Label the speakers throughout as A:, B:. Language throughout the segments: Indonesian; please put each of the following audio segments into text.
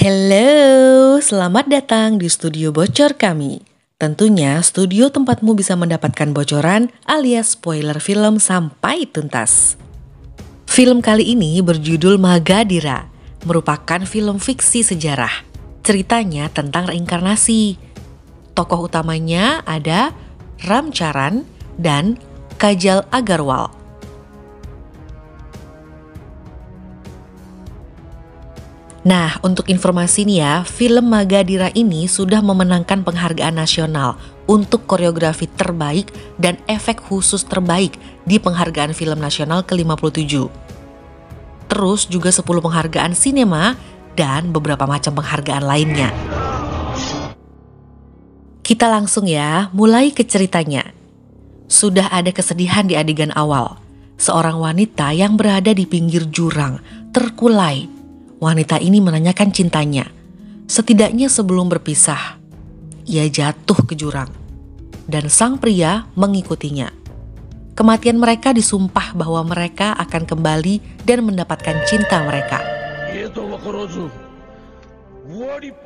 A: Hello, selamat datang di studio bocor kami. Tentunya studio tempatmu bisa mendapatkan bocoran alias spoiler film sampai tuntas. Film kali ini berjudul Magadira, merupakan film fiksi sejarah. Ceritanya tentang reinkarnasi. Tokoh utamanya ada Ram Charan dan Kajal Agarwal. Nah, untuk informasi nih ya, film Magadira ini sudah memenangkan penghargaan nasional untuk koreografi terbaik dan efek khusus terbaik di penghargaan film nasional ke-57. Terus juga 10 penghargaan sinema dan beberapa macam penghargaan lainnya. Kita langsung ya, mulai ke ceritanya. Sudah ada kesedihan di adegan awal. Seorang wanita yang berada di pinggir jurang, terkulai. Wanita ini menanyakan cintanya. Setidaknya sebelum berpisah, ia jatuh ke jurang. Dan sang pria mengikutinya. Kematian mereka disumpah bahwa mereka akan kembali dan mendapatkan cinta mereka.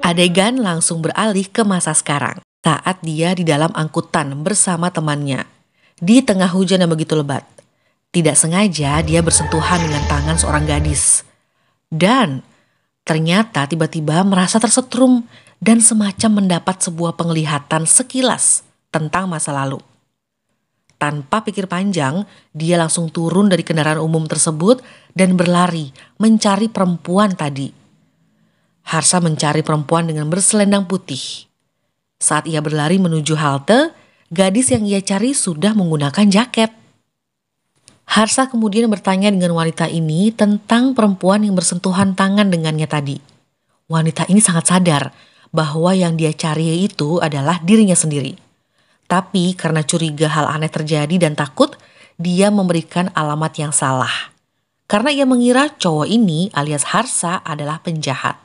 A: Adegan langsung beralih ke masa sekarang. Saat dia di dalam angkutan bersama temannya. Di tengah hujan yang begitu lebat. Tidak sengaja dia bersentuhan dengan tangan seorang gadis. Dan ternyata tiba-tiba merasa tersetrum dan semacam mendapat sebuah penglihatan sekilas tentang masa lalu. Tanpa pikir panjang, dia langsung turun dari kendaraan umum tersebut dan berlari mencari perempuan tadi. Harsha mencari perempuan dengan berselendang putih. Saat ia berlari menuju halte, gadis yang ia cari sudah menggunakan jaket. Harsha kemudian bertanya dengan wanita ini tentang perempuan yang bersentuhan tangan dengannya tadi. Wanita ini sangat sadar bahwa yang dia cari itu adalah dirinya sendiri. Tapi karena curiga hal aneh terjadi dan takut, dia memberikan alamat yang salah. Karena ia mengira cowok ini alias Harsha adalah penjahat.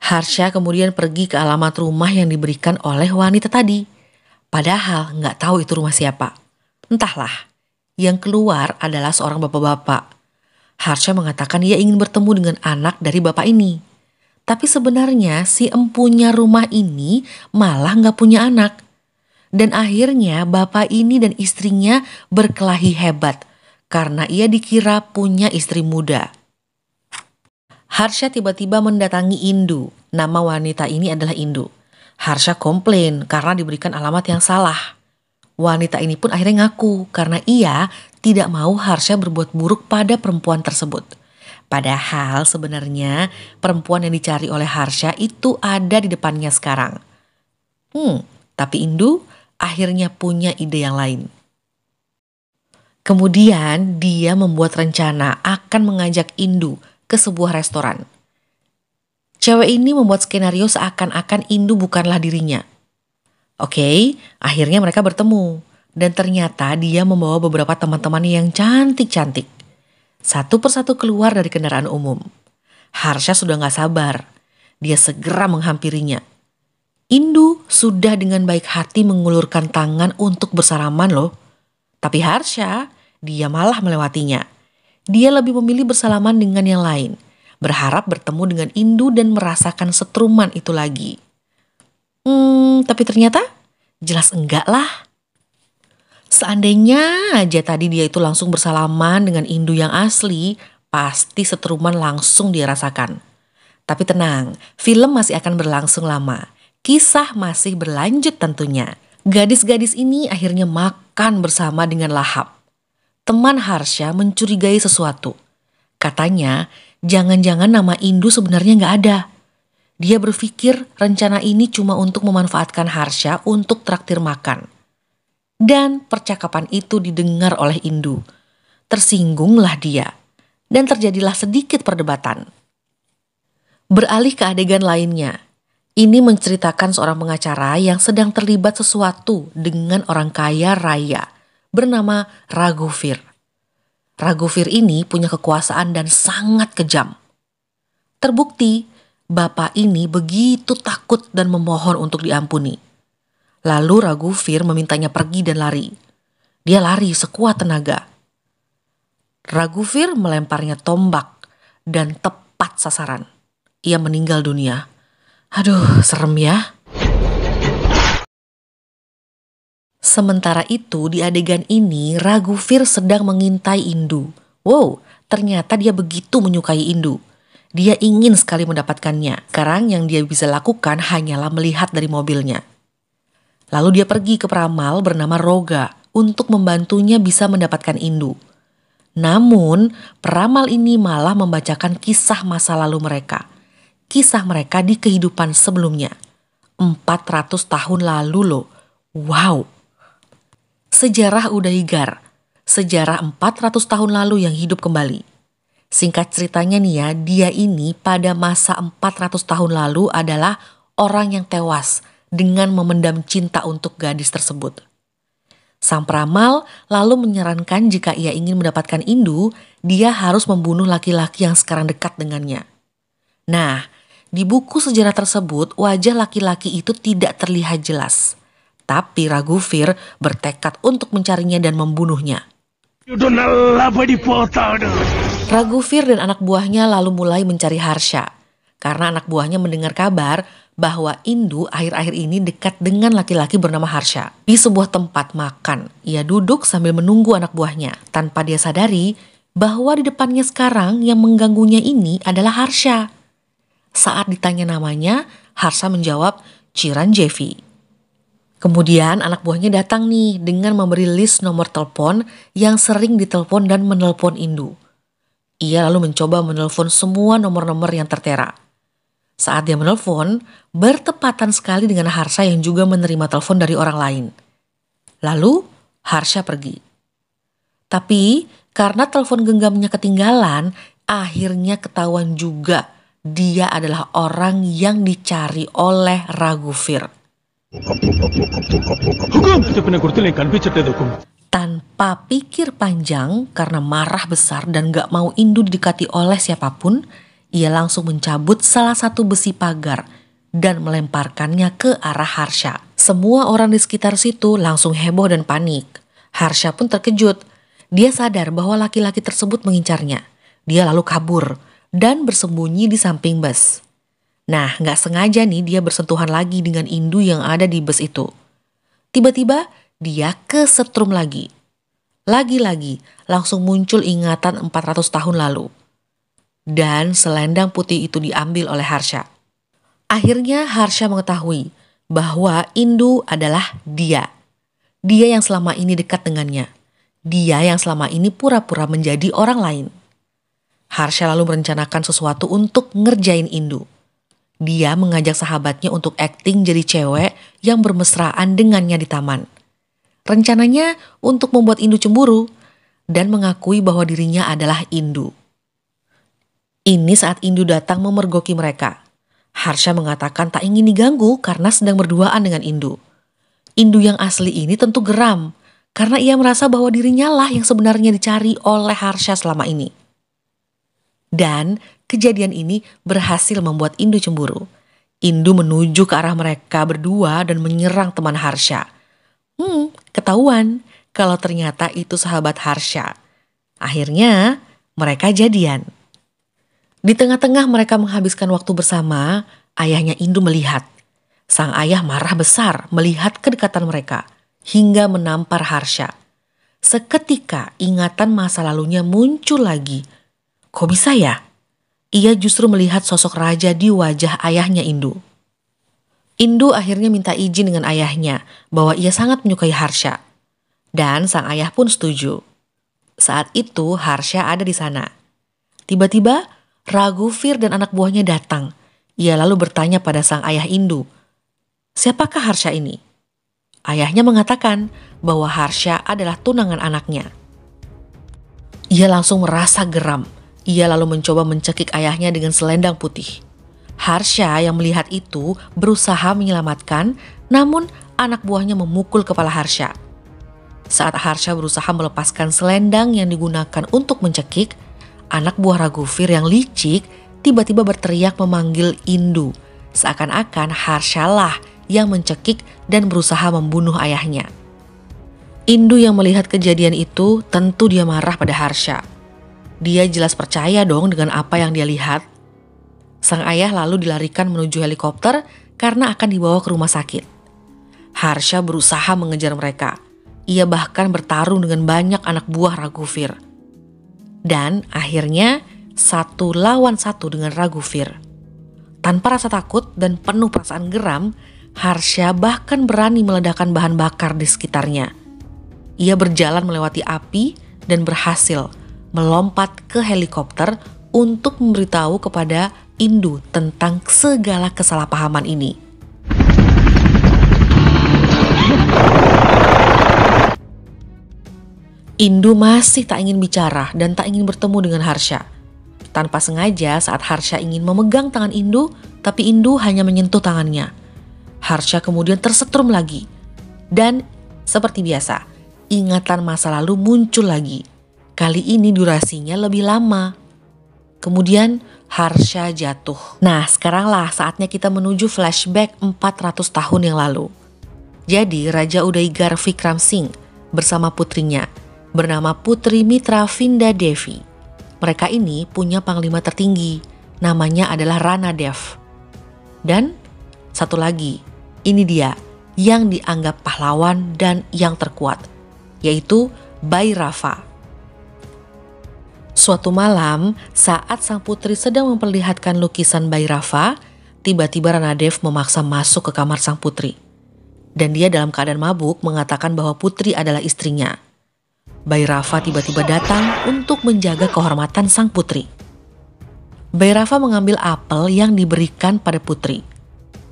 A: Harsha kemudian pergi ke alamat rumah yang diberikan oleh wanita tadi. Padahal nggak tahu itu rumah siapa. Entahlah. Yang keluar adalah seorang bapak-bapak. Harsha mengatakan ia ingin bertemu dengan anak dari bapak ini. Tapi sebenarnya si empunya rumah ini malah gak punya anak. Dan akhirnya bapak ini dan istrinya berkelahi hebat karena ia dikira punya istri muda. Harsha tiba-tiba mendatangi Indu. Nama wanita ini adalah Indu. Harsha komplain karena diberikan alamat yang salah. Wanita ini pun akhirnya ngaku karena ia tidak mau Harsha berbuat buruk pada perempuan tersebut. Padahal sebenarnya perempuan yang dicari oleh Harsha itu ada di depannya sekarang. Tapi Indu akhirnya punya ide yang lain. Kemudian dia membuat rencana akan mengajak Indu ke sebuah restoran. Cewek ini membuat skenario seakan-akan Indu bukanlah dirinya. Oke, akhirnya mereka bertemu. Dan ternyata dia membawa beberapa teman-teman yang cantik-cantik. Satu persatu keluar dari kendaraan umum. Harsha sudah gak sabar. Dia segera menghampirinya. Indu sudah dengan baik hati mengulurkan tangan untuk bersalaman loh. Tapi Harsha, dia malah melewatinya. Dia lebih memilih bersalaman dengan yang lain. Berharap bertemu dengan Indu dan merasakan setruman itu lagi. Tapi ternyata jelas enggak lah. Seandainya aja tadi dia itu langsung bersalaman dengan Indu yang asli, pasti setruman langsung dia rasakan. Tapi tenang, film masih akan berlangsung lama. Kisah masih berlanjut tentunya. Gadis-gadis ini akhirnya makan bersama dengan lahap. Teman Harsha mencurigai sesuatu. Katanya, jangan-jangan nama Indu sebenarnya nggak ada. Dia berpikir rencana ini cuma untuk memanfaatkan Harsha untuk traktir makan. Dan percakapan itu didengar oleh Indu. Tersinggunglah dia. Dan terjadilah sedikit perdebatan. Beralih ke adegan lainnya. Ini menceritakan seorang pengacara yang sedang terlibat sesuatu dengan orang kaya raya bernama Raghuvir. Raghuvir ini punya kekuasaan dan sangat kejam. Terbukti, bapak ini begitu takut dan memohon untuk diampuni. Lalu Raghuvir memintanya pergi dan lari. Dia lari sekuat tenaga. Raghuvir melemparnya tombak dan tepat sasaran. ia meninggal dunia. Aduh, serem ya. Sementara itu di adegan ini Raghuveer sedang mengintai Indu. Wow, ternyata dia begitu menyukai Indu. Dia ingin sekali mendapatkannya. Sekarang yang dia bisa lakukan hanyalah melihat dari mobilnya. Lalu dia pergi ke peramal bernama Roga untuk membantunya bisa mendapatkan Indu. Namun peramal ini malah membacakan kisah masa lalu mereka. Kisah mereka di kehidupan sebelumnya. 400 tahun lalu loh. Wow. Sejarah Udaigar, sejarah 400 tahun lalu yang hidup kembali. Singkat ceritanya nih ya, dia ini pada masa 400 tahun lalu adalah orang yang tewas dengan memendam cinta untuk gadis tersebut. Sang peramal lalu menyarankan jika ia ingin mendapatkan Indu, dia harus membunuh laki-laki yang sekarang dekat dengannya. Nah, di buku sejarah tersebut wajah laki-laki itu tidak terlihat jelas. Tapi Raghuveer bertekad untuk mencarinya dan membunuhnya. Raghuveer dan anak buahnya lalu mulai mencari Harsha. Karena anak buahnya mendengar kabar bahwa Indu akhir-akhir ini dekat dengan laki-laki bernama Harsha. Di sebuah tempat makan, ia duduk sambil menunggu anak buahnya. Tanpa dia sadari bahwa di depannya sekarang yang mengganggunya ini adalah Harsha. Saat ditanya namanya, Harsha menjawab Chiranjeevi. Kemudian anak buahnya datang nih dengan memberi list nomor telepon yang sering ditelepon dan menelpon Indu. Ia lalu mencoba menelpon semua nomor-nomor yang tertera. Saat dia menelpon, bertepatan sekali dengan Harsha yang juga menerima telepon dari orang lain. Lalu Harsha pergi. Tapi karena telepon genggamnya ketinggalan, akhirnya ketahuan juga dia adalah orang yang dicari oleh Raghuveer. Tanpa pikir panjang karena marah besar dan gak mau Indu didekati oleh siapapun, ia langsung mencabut salah satu besi pagar dan melemparkannya ke arah Harsha. Semua orang di sekitar situ langsung heboh dan panik. Harsha pun terkejut. Dia sadar bahwa laki-laki tersebut mengincarnya. Dia lalu kabur dan bersembunyi di samping bus. Nah, gak sengaja nih dia bersentuhan lagi dengan Indu yang ada di bus itu. Tiba-tiba dia kesetrum lagi. Lagi-lagi langsung muncul ingatan 400 tahun lalu. Dan selendang putih itu diambil oleh Harsha. Akhirnya Harsha mengetahui bahwa Indu adalah dia. Dia yang selama ini dekat dengannya. Dia yang selama ini pura-pura menjadi orang lain. Harsha lalu merencanakan sesuatu untuk ngerjain Indu. Dia mengajak sahabatnya untuk akting jadi cewek yang bermesraan dengannya di taman. Rencananya untuk membuat Indu cemburu dan mengakui bahwa dirinya adalah Indu. Ini saat Indu datang memergoki mereka. Harsha mengatakan tak ingin diganggu karena sedang berduaan dengan Indu. Indu yang asli ini tentu geram karena ia merasa bahwa dirinya lah yang sebenarnya dicari oleh Harsha selama ini. Dan kejadian ini berhasil membuat Indu cemburu. Indu menuju ke arah mereka berdua dan menyerang teman Harsha. Ketahuan kalau ternyata itu sahabat Harsha. Akhirnya mereka jadian. Di tengah-tengah mereka menghabiskan waktu bersama, ayahnya Indu melihat. Sang ayah marah besar melihat kedekatan mereka hingga menampar Harsha. Seketika ingatan masa lalunya muncul lagi. Kok bisa ya? Ia justru melihat sosok raja di wajah ayahnya Indu. Indu akhirnya minta izin dengan ayahnya bahwa ia sangat menyukai Harsha. Dan sang ayah pun setuju. Saat itu Harsha ada di sana. Tiba-tiba Raghuveer dan anak buahnya datang. Ia lalu bertanya pada sang ayah Indu, "Siapakah Harsha ini?" Ayahnya mengatakan bahwa Harsha adalah tunangan anaknya. Ia langsung merasa geram. Ia lalu mencoba mencekik ayahnya dengan selendang putih. Harsha yang melihat itu berusaha menyelamatkan, namun anak buahnya memukul kepala Harsha. Saat Harsha berusaha melepaskan selendang yang digunakan untuk mencekik, anak buah Raghuveer yang licik tiba-tiba berteriak memanggil Indu, seakan-akan Harsha lah yang mencekik dan berusaha membunuh ayahnya. Indu yang melihat kejadian itu tentu dia marah pada Harsha. Dia jelas percaya dong dengan apa yang dia lihat. Sang ayah lalu dilarikan menuju helikopter karena akan dibawa ke rumah sakit. Harsha berusaha mengejar mereka. Ia bahkan bertarung dengan banyak anak buah Raghuvir. Dan akhirnya 1 lawan 1 dengan Raghuvir. Tanpa rasa takut dan penuh perasaan geram, Harsha bahkan berani meledakkan bahan bakar di sekitarnya. Ia berjalan melewati api dan berhasil melompat ke helikopter untuk memberitahu kepada Indu tentang segala kesalahpahaman ini. Indu masih tak ingin bicara dan tak ingin bertemu dengan Harsha. Tanpa sengaja saat Harsha ingin memegang tangan Indu, tapi Indu hanya menyentuh tangannya. Harsha kemudian tersetrum lagi. Dan seperti biasa, ingatan masa lalu muncul lagi. Kali ini durasinya lebih lama. Kemudian Harsha jatuh. Nah, sekaranglah saatnya kita menuju flashback 400 tahun yang lalu. Jadi Raja Udaigar Vikram Singh bersama putrinya bernama Putri Mitra Vinda Devi. Mereka ini punya panglima tertinggi, namanya adalah Ranadev. Dan satu lagi, ini dia yang dianggap pahlawan dan yang terkuat, yaitu Bhairava. Suatu malam, saat sang putri sedang memperlihatkan lukisan Bhairava, tiba-tiba Ranadev memaksa masuk ke kamar sang putri. Dan dia dalam keadaan mabuk mengatakan bahwa putri adalah istrinya. Bhairava tiba-tiba datang untuk menjaga kehormatan sang putri. Bhairava mengambil apel yang diberikan pada putri.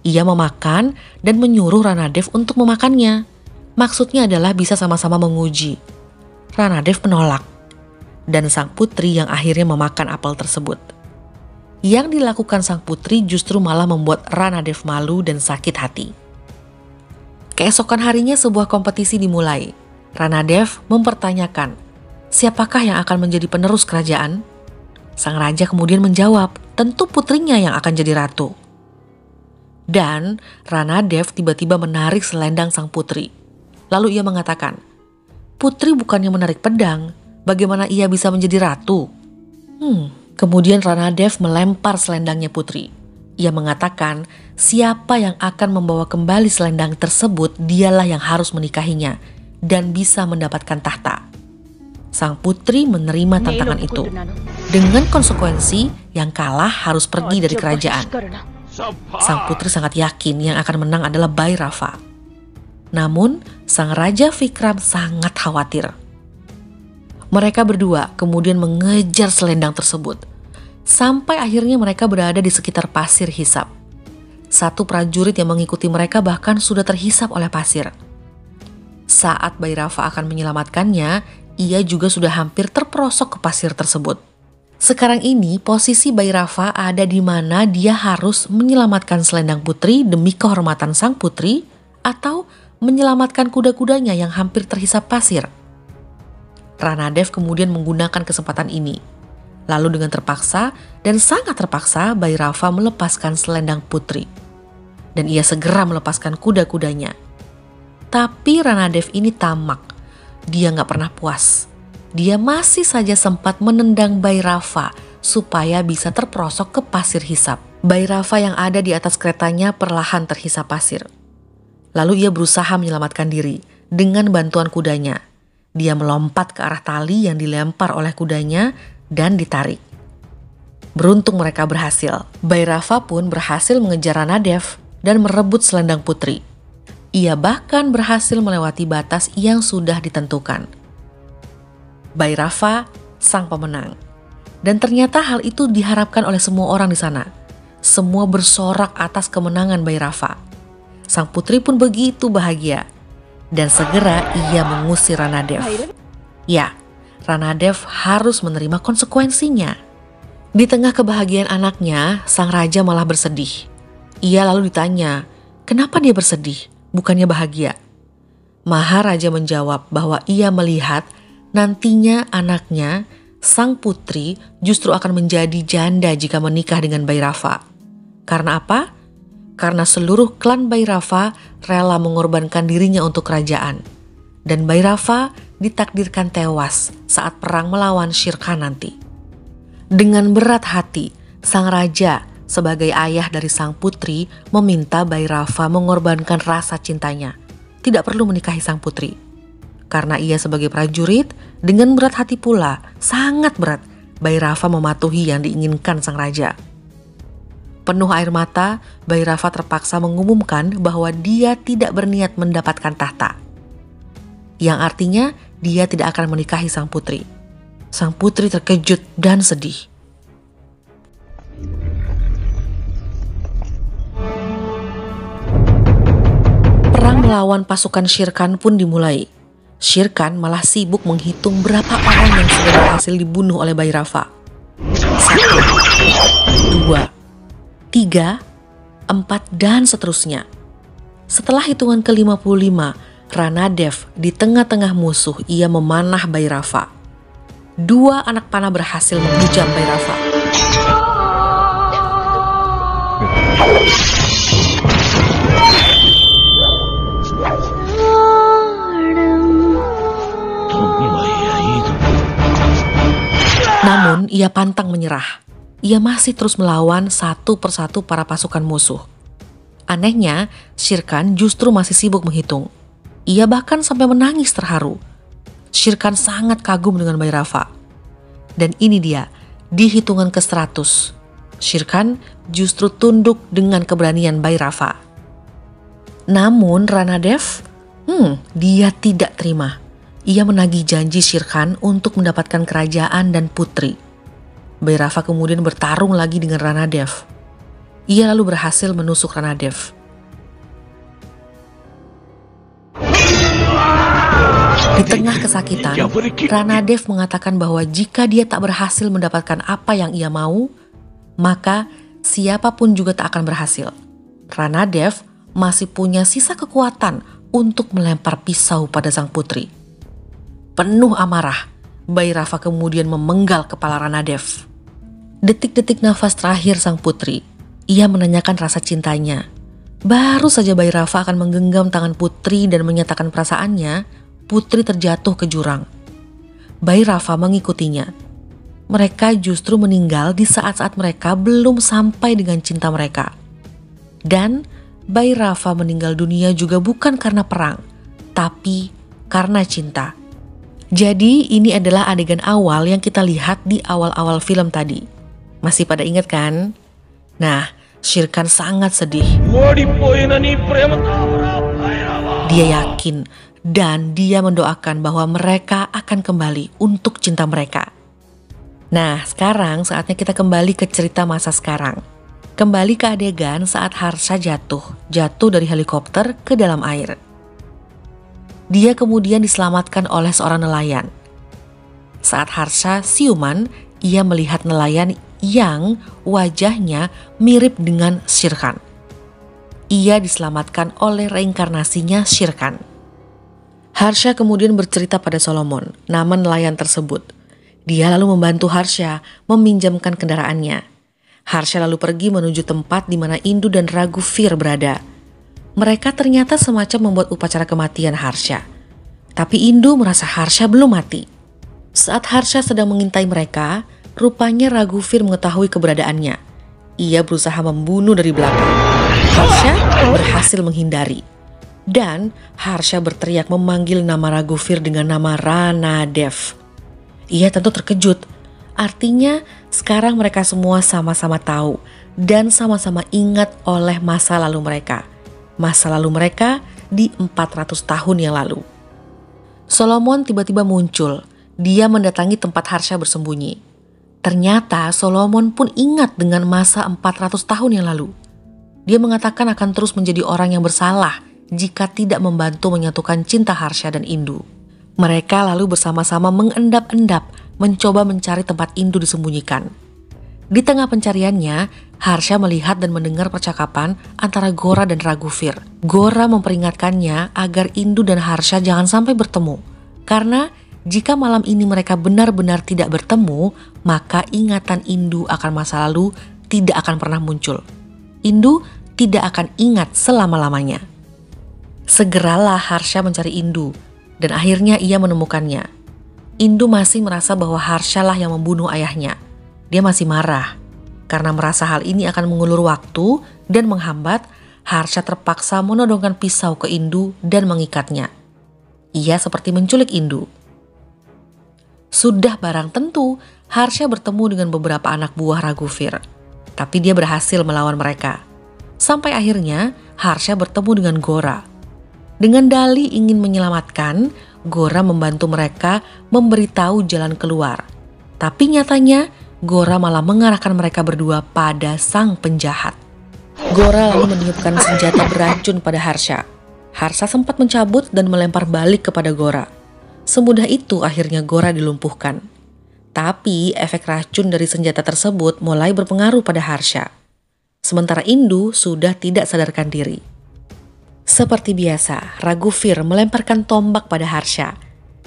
A: Ia memakan dan menyuruh Ranadev untuk memakannya. Maksudnya adalah bisa sama-sama menguji. Ranadev menolak. Dan sang putri yang akhirnya memakan apel tersebut. Yang dilakukan sang putri justru malah membuat Ranadev malu dan sakit hati. Keesokan harinya sebuah kompetisi dimulai. Ranadev mempertanyakan, siapakah yang akan menjadi penerus kerajaan? Sang raja kemudian menjawab, tentu putrinya yang akan jadi ratu. Dan Ranadev tiba-tiba menarik selendang sang putri. Lalu ia mengatakan, putri bukannya menarik pedang, bagaimana ia bisa menjadi ratu? Kemudian Ranadev melempar selendangnya putri. Ia mengatakan, siapa yang akan membawa kembali selendang tersebut, dialah yang harus menikahinya dan bisa mendapatkan tahta. Sang putri menerima tantangan itu dengan konsekuensi yang kalah harus pergi dari kerajaan. Sang putri sangat yakin yang akan menang adalah Bhairava. Namun sang raja Vikram sangat khawatir. Mereka berdua kemudian mengejar selendang tersebut sampai akhirnya mereka berada di sekitar pasir hisap. Satu prajurit yang mengikuti mereka bahkan sudah terhisap oleh pasir. Saat Bhairava akan menyelamatkannya, ia juga sudah hampir terperosok ke pasir tersebut. Sekarang ini posisi Bhairava ada di mana dia harus menyelamatkan selendang putri demi kehormatan sang putri atau menyelamatkan kuda-kudanya yang hampir terhisap pasir. Ranadev kemudian menggunakan kesempatan ini. Lalu dengan terpaksa dan sangat terpaksa Bhairava melepaskan selendang putri. Dan ia segera melepaskan kuda-kudanya. Tapi Ranadev ini tamak. Dia gak pernah puas. Dia masih saja sempat menendang Bhairava supaya bisa terperosok ke pasir hisap. Bhairava yang ada di atas keretanya perlahan terhisap pasir. Lalu ia berusaha menyelamatkan diri dengan bantuan kudanya. Dia melompat ke arah tali yang dilempar oleh kudanya dan ditarik. Beruntung mereka berhasil. Bhairava pun berhasil mengejar Ranadev dan merebut selendang putri. Ia bahkan berhasil melewati batas yang sudah ditentukan. Bhairava sang pemenang. Dan ternyata hal itu diharapkan oleh semua orang di sana. Semua bersorak atas kemenangan Bhairava. Sang putri pun begitu bahagia. Dan segera ia mengusir Ranadev. Ya, Ranadev harus menerima konsekuensinya. Di tengah kebahagiaan anaknya, sang raja malah bersedih. Ia lalu ditanya, kenapa dia bersedih? Bukannya bahagia. Maharaja menjawab bahwa ia melihat nantinya anaknya, sang putri, justru akan menjadi janda jika menikah dengan Bhairava. Karena apa? Karena seluruh klan Bhairava rela mengorbankan dirinya untuk kerajaan. Dan Bhairava ditakdirkan tewas saat perang melawan Shere Khan nanti. Dengan berat hati, sang raja sebagai ayah dari sang putri, meminta Bhairava mengorbankan rasa cintanya. Tidak perlu menikahi sang putri. Karena ia sebagai prajurit, dengan berat hati pula, sangat berat, Bhairava mematuhi yang diinginkan sang raja. Penuh air mata, Bhairava terpaksa mengumumkan bahwa dia tidak berniat mendapatkan tahta. Yang artinya dia tidak akan menikahi sang putri. Sang putri terkejut dan sedih. Perang melawan pasukan Shere Khan pun dimulai. Shere Khan malah sibuk menghitung berapa orang yang sudah berhasil dibunuh oleh Bhairava. 1, 2, 3, 4, dan seterusnya. Setelah hitungan ke-55, Ranadev di tengah-tengah musuh ia memanah Bhairava. 2 anak panah berhasil menghujam Bhairava. Namun ia pantang menyerah. Ia masih terus melawan satu persatu para pasukan musuh. Anehnya, Shere Khan justru masih sibuk menghitung. Ia bahkan sampai menangis terharu. Shere Khan sangat kagum dengan Bhairava. Dan ini dia, di hitungan ke-100. Shere Khan justru tunduk dengan keberanian Bhairava. Namun Ranadev, dia tidak terima. Ia menagih janji Shere Khan untuk mendapatkan kerajaan dan putri. Bhairava kemudian bertarung lagi dengan Ranadev. Ia lalu berhasil menusuk Ranadev. Di tengah kesakitan, Ranadev mengatakan bahwa jika dia tak berhasil mendapatkan apa yang ia mau, maka siapapun juga tak akan berhasil. Ranadev masih punya sisa kekuatan untuk melempar pisau pada sang putri. Penuh amarah, Bhairava kemudian memenggal kepala Ranadev. Detik-detik nafas terakhir sang putri, ia menanyakan rasa cintanya. Baru saja Bhairava akan menggenggam tangan putri dan menyatakan perasaannya, putri terjatuh ke jurang. Bhairava mengikutinya. Mereka justru meninggal di saat-saat mereka belum sampai dengan cinta mereka. Dan Bhairava meninggal dunia juga bukan karena perang, tapi karena cinta. Jadi ini adalah adegan awal yang kita lihat di awal-awal film tadi. Masih pada ingat kan? Nah, Shere Khan sangat sedih. Dia yakin dan dia mendoakan bahwa mereka akan kembali untuk cinta mereka. Nah, sekarang saatnya kita kembali ke cerita masa sekarang. Kembali ke adegan saat Harsha jatuh dari helikopter ke dalam air. Dia kemudian diselamatkan oleh seorang nelayan. Saat Harsha siuman, ia melihat nelayan yang wajahnya mirip dengan Shere Khan. Ia diselamatkan oleh reinkarnasinya Shere Khan. Harsha kemudian bercerita pada Solomon, nama nelayan tersebut. Dia lalu membantu Harsha meminjamkan kendaraannya. Harsha lalu pergi menuju tempat di mana Indu dan Raghuvir berada. Mereka ternyata semacam membuat upacara kematian Harsha. Tapi Indu merasa Harsha belum mati. Saat Harsha sedang mengintai mereka, rupanya Raghuvir mengetahui keberadaannya. Ia berusaha membunuh dari belakang. Harsha berhasil menghindari. Dan Harsha berteriak memanggil nama Raghuvir dengan nama Ranadev. Ia tentu terkejut. Artinya sekarang mereka semua sama-sama tahu dan sama-sama ingat oleh masa lalu mereka. Masa lalu mereka di 400 tahun yang lalu. Solomon tiba-tiba muncul. Dia mendatangi tempat Harsha bersembunyi. Ternyata Solomon pun ingat dengan masa 400 tahun yang lalu. Dia mengatakan akan terus menjadi orang yang bersalah jika tidak membantu menyatukan cinta Harsha dan Indu. Mereka lalu bersama-sama mengendap-endap mencoba mencari tempat Indu disembunyikan. Di tengah pencariannya, Harsha melihat dan mendengar percakapan antara Gora dan Raghuvir. Gora memperingatkannya agar Indu dan Harsha jangan sampai bertemu. Karena jika malam ini mereka benar-benar tidak bertemu, maka ingatan Indu akan masa lalu tidak akan pernah muncul. Indu tidak akan ingat selama-lamanya. Segeralah Harsha mencari Indu, dan akhirnya ia menemukannya. Indu masih merasa bahwa Harsha lah yang membunuh ayahnya. Dia masih marah. Karena merasa hal ini akan mengulur waktu dan menghambat, Harsha terpaksa menodongkan pisau ke Indu dan mengikatnya. Ia seperti menculik Indu. Sudah barang tentu, Harsha bertemu dengan beberapa anak buah Raghuvir. Tapi dia berhasil melawan mereka. Sampai akhirnya Harsha bertemu dengan Gora. Dengan dalih ingin menyelamatkan, Gora membantu mereka memberitahu jalan keluar. Tapi nyatanya Gora malah mengarahkan mereka berdua pada sang penjahat. Gora lalu meniupkan senjata beracun pada Harsha. Harsha sempat mencabut dan melempar balik kepada Gora. Semudah itu akhirnya Gora dilumpuhkan. Tapi efek racun dari senjata tersebut mulai berpengaruh pada Harsha. Sementara Indu sudah tidak sadarkan diri. Seperti biasa, Raghuvir melemparkan tombak pada Harsha.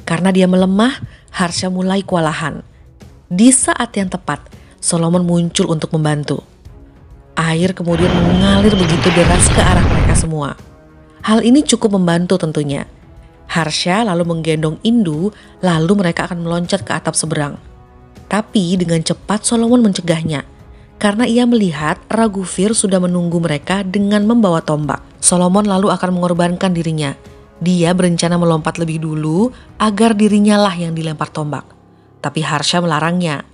A: Karena dia melemah, Harsha mulai kewalahan. Di saat yang tepat, Solomon muncul untuk membantu. Air kemudian mengalir begitu deras ke arah mereka semua. Hal ini cukup membantu tentunya. Harsha lalu menggendong Indu, lalu mereka akan meloncat ke atap seberang. Tapi dengan cepat Solomon mencegahnya. Karena ia melihat Raghuvir sudah menunggu mereka dengan membawa tombak. Solomon lalu akan mengorbankan dirinya. Dia berencana melompat lebih dulu agar dirinya lah yang dilempar tombak. Tapi Harsha melarangnya.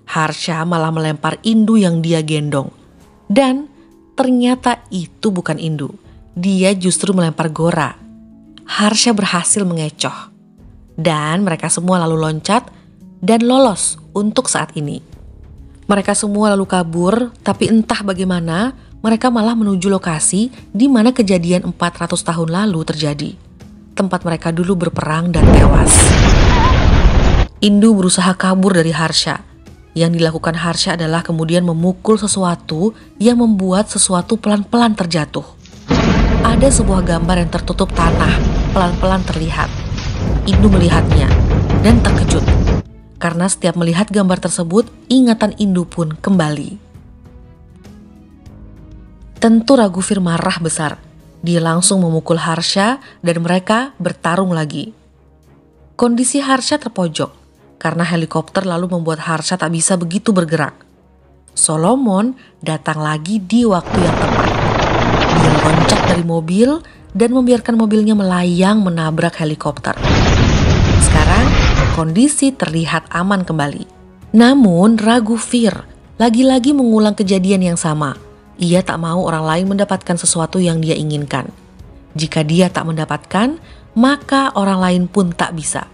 A: Harsha malah melempar Indu yang dia gendong. Dan ternyata itu bukan Indu. Dia justru melempar Gora. Harsha berhasil mengecoh. Dan mereka semua lalu loncat dan lolos untuk saat ini. Mereka semua lalu kabur, tapi entah bagaimana mereka malah menuju lokasi di mana kejadian 400 tahun lalu terjadi. Tempat mereka dulu berperang dan tewas. Indu berusaha kabur dari Harsha. Yang dilakukan Harsha adalah kemudian memukul sesuatu yang membuat sesuatu pelan-pelan terjatuh. Ada sebuah gambar yang tertutup tanah, pelan-pelan terlihat. Indu melihatnya dan terkejut. Karena setiap melihat gambar tersebut, ingatan Indu pun kembali. Tentu Raghuvir marah besar. Dia langsung memukul Harsha dan mereka bertarung lagi. Kondisi Harsha terpojok karena helikopter lalu membuat Harsha tak bisa begitu bergerak. Solomon datang lagi di waktu yang tepat. Dia loncat dari mobil dan membiarkan mobilnya melayang menabrak helikopter. Sekarang kondisi terlihat aman kembali. Namun Raghuvir lagi-lagi mengulang kejadian yang sama. Ia tak mau orang lain mendapatkan sesuatu yang dia inginkan. Jika dia tak mendapatkan, maka orang lain pun tak bisa.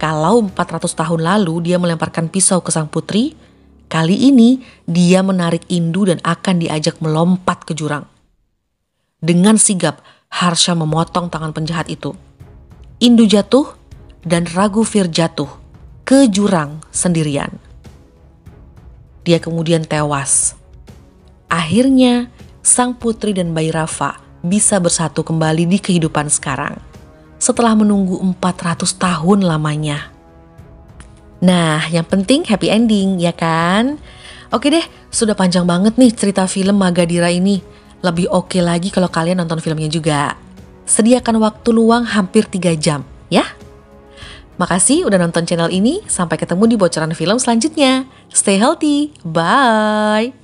A: Kalau 400 tahun lalu dia melemparkan pisau ke sang putri, kali ini dia menarik Indu dan akan diajak melompat ke jurang. Dengan sigap, Harsha memotong tangan penjahat itu. Indu jatuh dan Raghuvir jatuh ke jurang sendirian. Dia kemudian tewas. Akhirnya, sang putri dan Bhairava bisa bersatu kembali di kehidupan sekarang. Setelah menunggu 400 tahun lamanya. Nah, yang penting happy ending, ya kan? Oke deh, sudah panjang banget nih cerita film Magadhira ini. Lebih oke lagi kalau kalian nonton filmnya juga. Sediakan waktu luang hampir 3 jam, ya? Makasih udah nonton channel ini. Sampai ketemu di bocoran film selanjutnya. Stay healthy, bye!